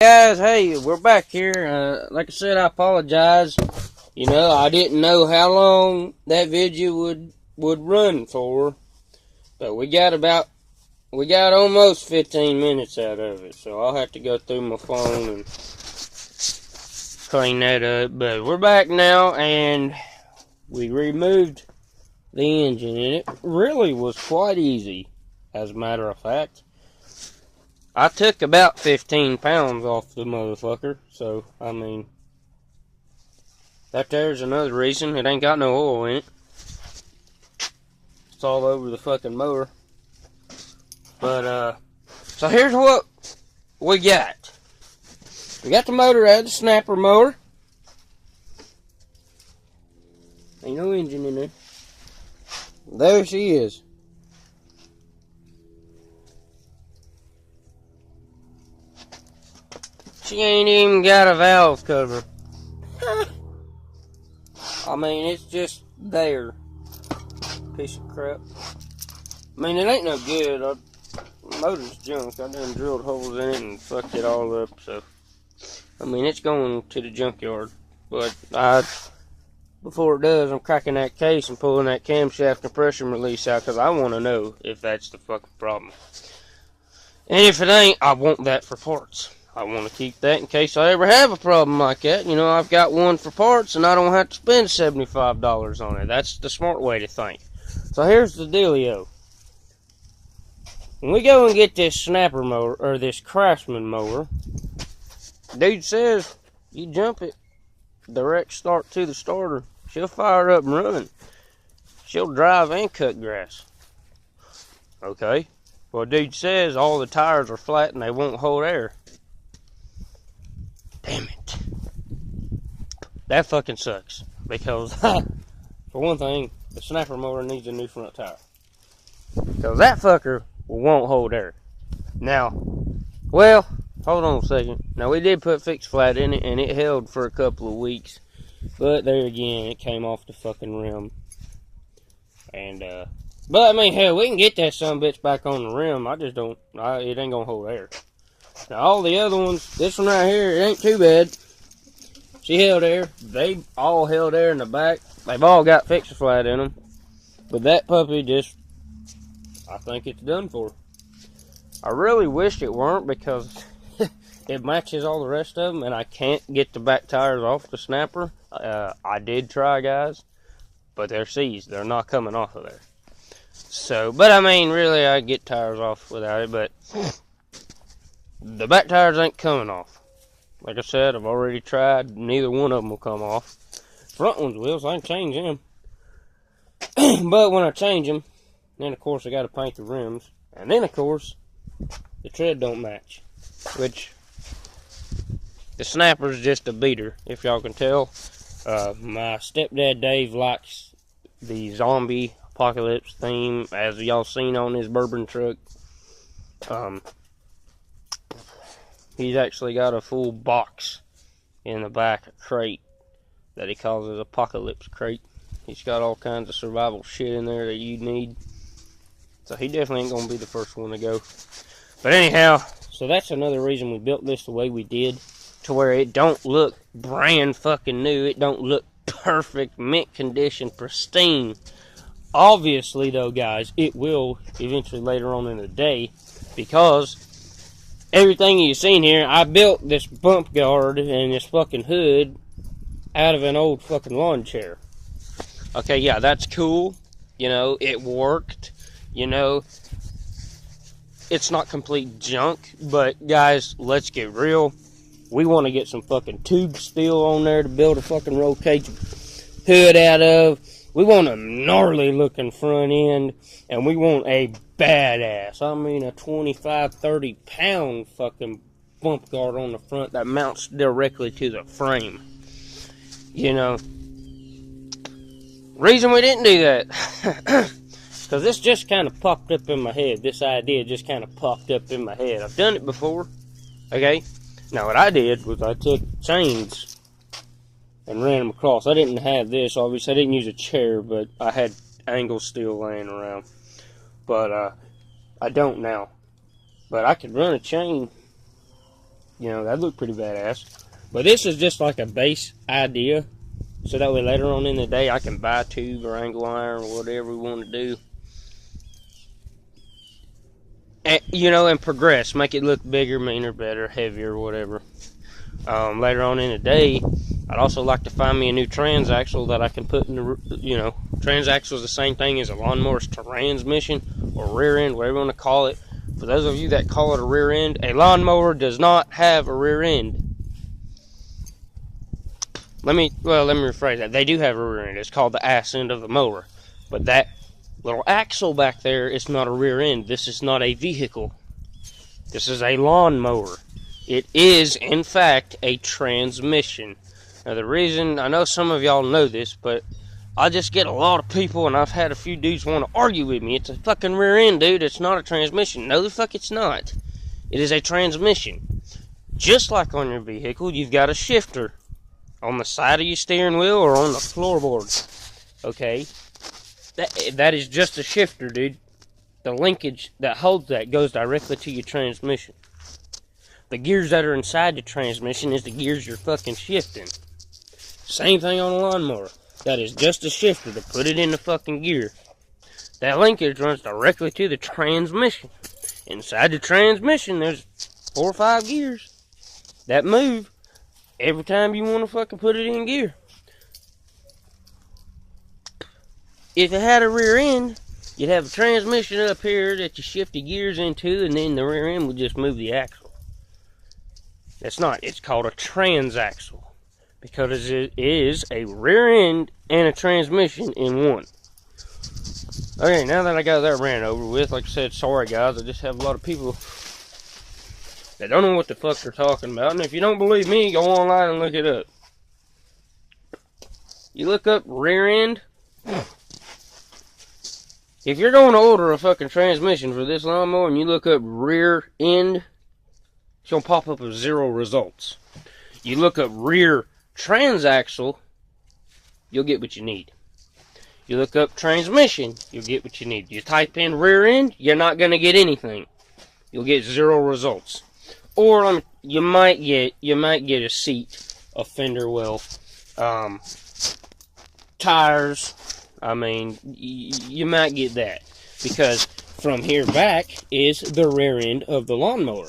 Guys, hey, we're back here. Like I said, I apologize. You know, I didn't know how long that video would run for, but we got almost 15 minutes out of it, so I'll have to go through my phone and clean that up. But we're back now, and we removed the engine, and it really was quite easy, as a matter of fact. I took about 15 pounds off the motherfucker, so, I mean, that there's another reason. It ain't got no oil in it. It's all over the fucking motor. But, so here's what we got. We got the motor out of the snapper mower. Ain't no engine in there. There she is. She ain't even got a valve cover. I mean, it's just there. Piece of crap. I mean, it ain't no good. The motor's junk. I done drilled holes in it and fucked it all up. So, I mean, it's going to the junkyard. But before it does, I'm cracking that case and pulling that camshaft compression release out because I want to know if that's the fucking problem. And if it ain't, I want that for parts. I want to keep that in case I ever have a problem like that. You know, I've got one for parts and I don't have to spend $75 on it. That's the smart way to think. So here's the dealio. When we go and get this snapper mower, or this Craftsman mower, dude says you jump it, direct start to the starter, she'll fire up and run. She'll drive and cut grass. Okay. Well, dude says all the tires are flat and they won't hold air. Damn it. That fucking sucks. Because, for one thing, the snapper mower needs a new front tire. Because that fucker won't hold air. Now, well, hold on a second. Now, we did put fixed flat in it, and it held for a couple of weeks. But there again, it came off the fucking rim. And, but I mean, hell, we can get that sumbitch back on the rim. I just don't, it ain't gonna hold air. Now, all the other ones, this one right here, it ain't too bad. She held air. They all held air in the back. They've all got fixed flat in them. But that puppy just, I think it's done for. I really wished it weren't because it matches all the rest of them and I can't get the back tires off the snapper. I did try, guys, but they're seized. They're not coming off of there. So, but I mean, really, I get tires off without it, but the back tires ain't coming off. Like I said, I've already tried. Neither one of them will come off. Front ones will, so I can change them. But when I change them, then of course I got to paint the rims. And then of course, the tread don't match. Which, the snapper's just a beater, if y'all can tell. My stepdad Dave likes the zombie apocalypse theme, as y'all seen on his bourbon truck. He's actually got a full box in the back, a crate, that he calls his apocalypse crate. He's got all kinds of survival shit in there that you need. So he definitely ain't going to be the first one to go. But anyhow, so that's another reason we built this the way we did, to where it don't look brand fucking new. It don't look perfect, mint condition, pristine. Obviously, though, guys, it will eventually later on in the day, because everything you've seen here, I built this bump guard and this fucking hood out of an old fucking lawn chair. Okay, yeah, that's cool. You know, it worked. You know, it's not complete junk, but guys, let's get real. We want to get some fucking tube steel on there to build a fucking roll cage hood out of. We want a gnarly looking front end, and we want a badass, I mean a 25, 30 pound fucking bump guard on the front that mounts directly to the frame. You know, reason we didn't do that, because this just kind of popped up in my head. This idea just kind of popped up in my head. I've done it before, okay? Now what I did was I took chains and ran them across. I didn't have this, obviously. I didn't use a chair, but I had angle steel laying around. But I don't now. But I could run a chain You know, that'd look pretty badass. But this is just like a base idea. So that way later on in the day I can buy tube or angle iron or whatever we want to do. And, you know, and progress. Make it look bigger, meaner, better, heavier, whatever. Later on in the day, I'd also like to find me a new transaxle that I can put in the, you know, transaxle is the same thing as a lawnmower's transmission or rear end, whatever you want to call it. For those of you that call it a rear end, a lawnmower does not have a rear end. Let me rephrase that. They do have a rear end. It's called the ass end of the mower. But that little axle back there is not a rear end. This is not a vehicle. This is a lawnmower. It is, in fact, a transmission. Now, the reason, I know some of y'all know this, but I just get a lot of people, and I've had a few dudes want to argue with me. It's a fucking rear end, dude. It's not a transmission. No, the fuck it's not. It is a transmission. Just like on your vehicle, you've got a shifter on the side of your steering wheel or on the floorboard. Okay? That is just a shifter, dude. The linkage that holds that goes directly to your transmission. The gears that are inside the transmission is the gears you're fucking shifting. Same thing on a lawnmower. That is just a shifter to put it in the fucking gear. That linkage runs directly to the transmission. Inside the transmission, there's 4 or 5 gears that move every time you want to fucking put it in gear. If it had a rear end, you'd have a transmission up here that you shift the gears into, and then the rear end would just move the axle. That's not. It's called a transaxle because it is a rear end and a transmission in one. Okay, now that I got that rant over with, like I said, sorry guys, I just have a lot of people that don't know what the fuck they're talking about. And if you don't believe me, go online and look it up. You look up rear end. If you're going to order a fucking transmission for this lawnmower and you look up rear end, it's going to pop up with 0 results. You look up rear transaxle, you'll get what you need. You look up transmission, you'll get what you need. You type in rear end, you're not going to get anything. You'll get 0 results. Or you might get a seat, a fender well, tires. I mean, you might get that. Because from here back is the rear end of the lawnmower.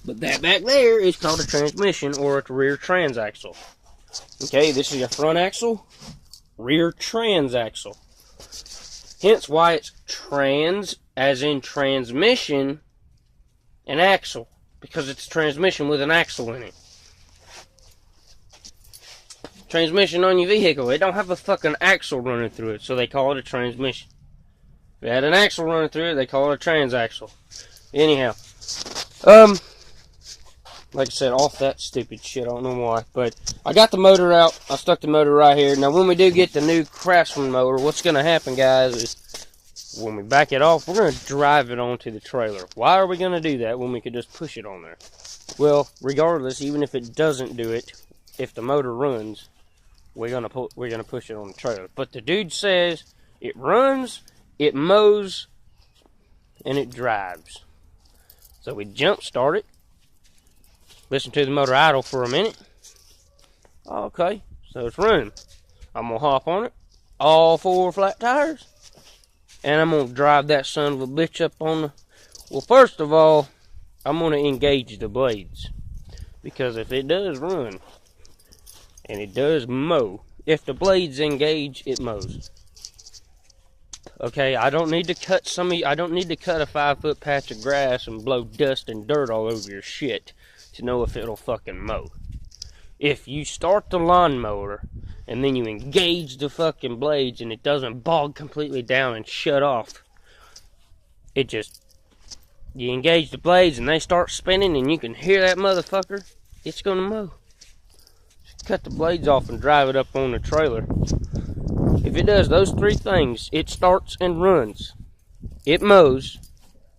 But that back there is called a transmission or a rear transaxle. Okay, this is your front axle, rear transaxle. Hence why it's trans, as in transmission, and axle. Because it's a transmission with an axle in it. Transmission on your vehicle, it don't have a fucking axle running through it, so they call it a transmission. If it had an axle running through it, they call it a transaxle. Anyhow, like I said, off that stupid shit, I don't know why. But I got the motor out. I stuck the motor right here. Now, when we do get the new Craftsman motor, what's going to happen, guys, is when we back it off, we're going to drive it onto the trailer. Why are we going to do that when we could just push it on there? Well, regardless, even if it doesn't do it, if the motor runs, we're going to push it on the trailer. But the dude says it runs, it mows, and it drives. So we jump start it. Listen to the motor idle for a minute. Okay, so it's running. I'm going to hop on it, all 4 flat tires, and I'm going to drive that son of a bitch up on the... Well, first of all, I'm going to engage the blades. Because if it does run, and it does mow, if the blades engage, it mows. Okay, I don't need to cut a 5-foot patch of grass and blow dust and dirt all over your shit to know if it'll fucking mow. If you start the lawnmower and then you engage the fucking blades and it doesn't bog completely down and shut off, you engage the blades and they start spinning and you can hear that motherfucker, it's gonna mow. Just cut the blades off and drive it up on the trailer. If it does those 3 things, it starts and runs, it mows,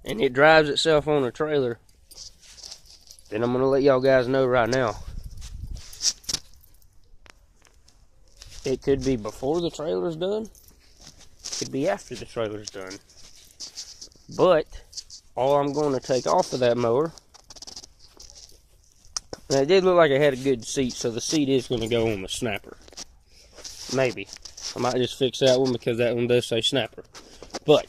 and it drives itself on the trailer, then I'm going to let y'all guys know right now. It could be before the trailer's done. It could be after the trailer's done. But all I'm going to take off of that mower Now, it did look like it had a good seat, so the seat is going to go on the snapper. Maybe. I might just fix that one because that one does say snapper. But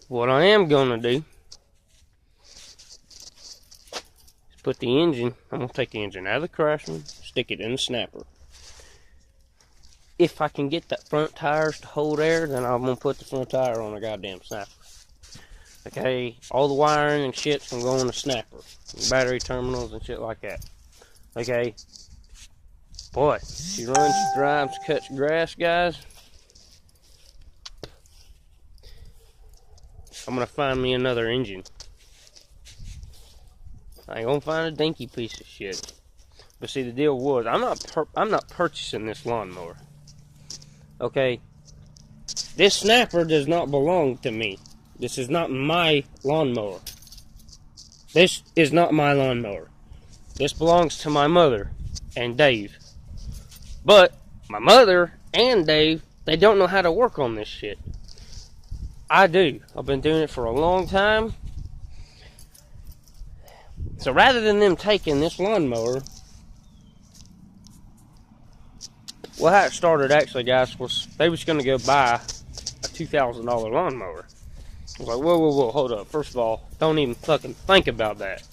what I am going to do is put the engine, I'm going to take the engine out of the Craftsman, stick it in the snapper. If I can get that front tires to hold air, then I'm going to put the front tire on a goddamn snapper. Okay, all the wiring and shit's going to go on the snapper. Battery terminals and shit like that. Okay. Boy, she runs, she drives, cuts grass, guys. I'm going to find me another engine. I ain't going to find a dinky piece of shit. But see, the deal was, I'm not purchasing this lawnmower. Okay? This snapper does not belong to me. This is not my lawnmower. This is not my lawnmower. This belongs to my mother and Dave. But my mother and Dave, they don't know how to work on this shit. I do. I've been doing it for a long time. So rather than them taking this lawnmower, well, how it started actually, guys, was they was going to go buy a $2,000 lawnmower. I was like, whoa, hold up. First of all, don't even fucking think about that.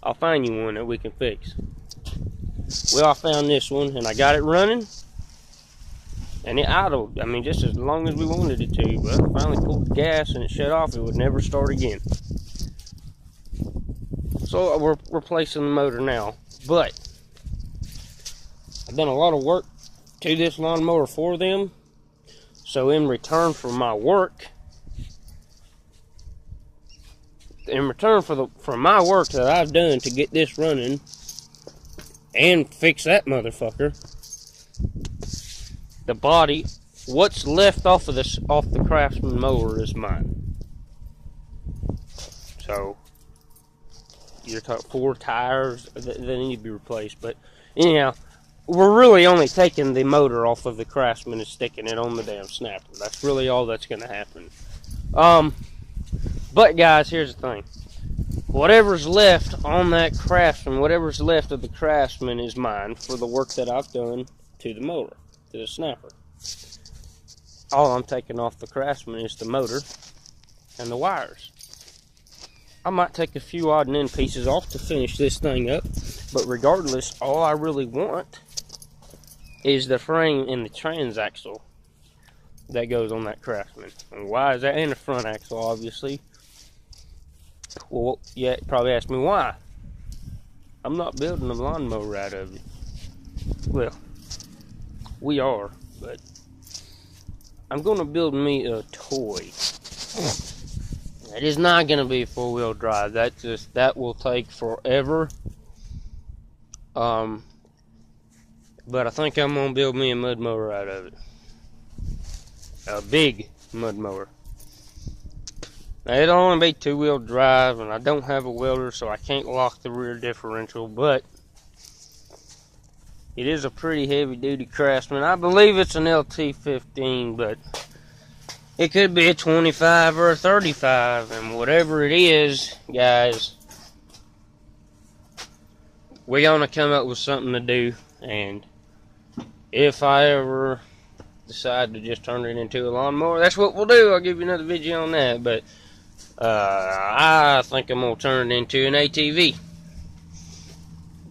I'll find you one that we can fix. Well, I found this one, and I got it running, and it idled. I mean, just as long as we wanted it to, but I finally pulled the gas, and it shut off. It would never start again. So we're replacing the motor now, but I've done a lot of work to this lawnmower for them. So in return for my work, for my work that I've done to get this running and fix that motherfucker, the body, what's left off the Craftsman mower is mine. So you're talking 4 tires that need to be replaced, but anyhow, we're really only taking the motor off of the Craftsman and sticking it on the damn snapper. That's really all that's going to happen. But guys, here's the thing. Whatever's left on that Craftsman, whatever's left of the Craftsman is mine for the work that I've done to the motor, to the snapper. All I'm taking off the Craftsman is the motor and the wires. I might take a few odd and end pieces off to finish this thing up, but regardless, all I really want is the frame and the transaxle that goes on that Craftsman. And why is that? And the front axle, obviously. Well, yeah, probably ask me why. I'm not building a lawnmower out of it. Well, we are, but I'm going to build me a toy. It is not going to be 4-wheel drive. That will take forever. But I think I'm going to build me a mud mower out of it. A big mud mower. Now, it'll only be 2-wheel drive, and I don't have a welder, so I can't lock the rear differential, but it is a pretty heavy-duty Craftsman. I believe it's an LT15, but it could be a 25 or a 35, and whatever it is, guys, we're going to come up with something to do, and if I ever decide to just turn it into a lawnmower, that's what we'll do. I'll give you another video on that, but I think I'm going to turn it into an ATV.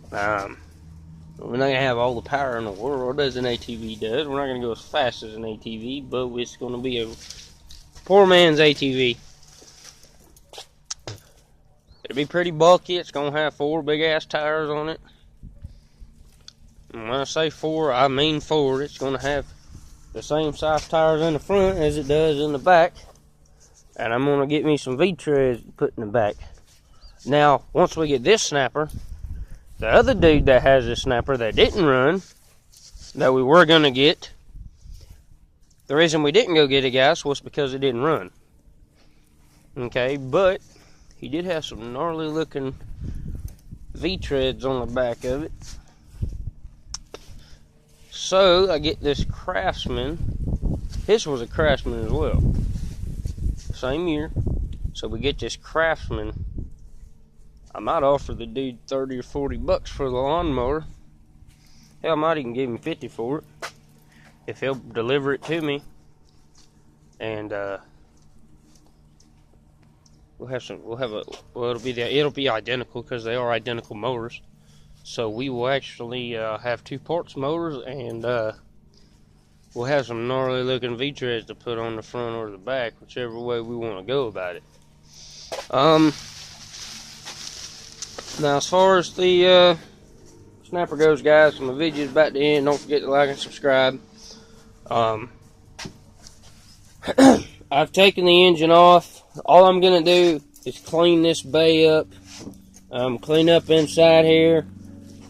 We're not going to have all the power in the world as an ATV does. We're not going to go as fast as an ATV, but it's going to be a poor man's ATV. It'll be pretty bulky. It's going to have 4 big-ass tires on it. And when I say 4, I mean 4. It's going to have the same size tires in the front as it does in the back. And I'm going to get me some V-treads to put in the back. Now, once we get this snapper, the other dude that has this snapper that didn't run, that we were going to get, the reason we didn't go get it, guys, was because it didn't run. Okay, but he did have some gnarly looking V-treads on the back of it. So, I get this Craftsman. His was a Craftsman as well. Same year. So we get this Craftsman I might offer the dude 30 or 40 bucks for the lawnmower. Hell, I might even give him 50 for it if he'll deliver it to me. And it'll be identical because they are identical mowers. So we will actually have two parts mowers, and we'll have some gnarly looking V-treads to put on the front or the back, whichever way we want to go about it. Now as far as the snapper goes, guys, my video's about to end. Don't forget to like and subscribe. I've taken the engine off. All I'm gonna do is clean this bay up, clean up inside here.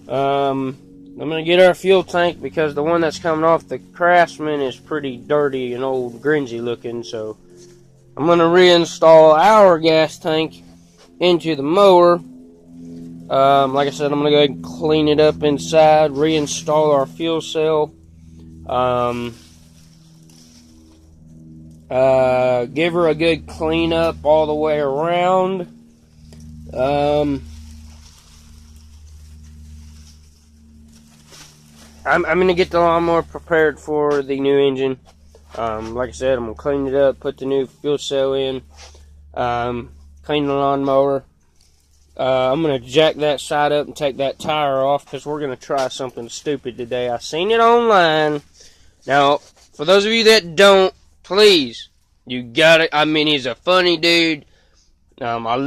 I'm gonna get our fuel tank because the one that's coming off the Craftsman is pretty dirty and old, grungy looking. So I'm gonna reinstall our gas tank into the mower. Like I said, I'm gonna go ahead and clean it up inside, reinstall our fuel cell. Give her a good clean up all the way around. I'm gonna get the lawnmower prepared for the new engine. Like I said, I'm gonna clean it up, put the new fuel cell in, clean the lawnmower. I'm gonna jack that side up and take that tire off because we're gonna try something stupid today. I seen it online. Now, for those of you that don't, please, you got it. I mean, he's a funny dude. I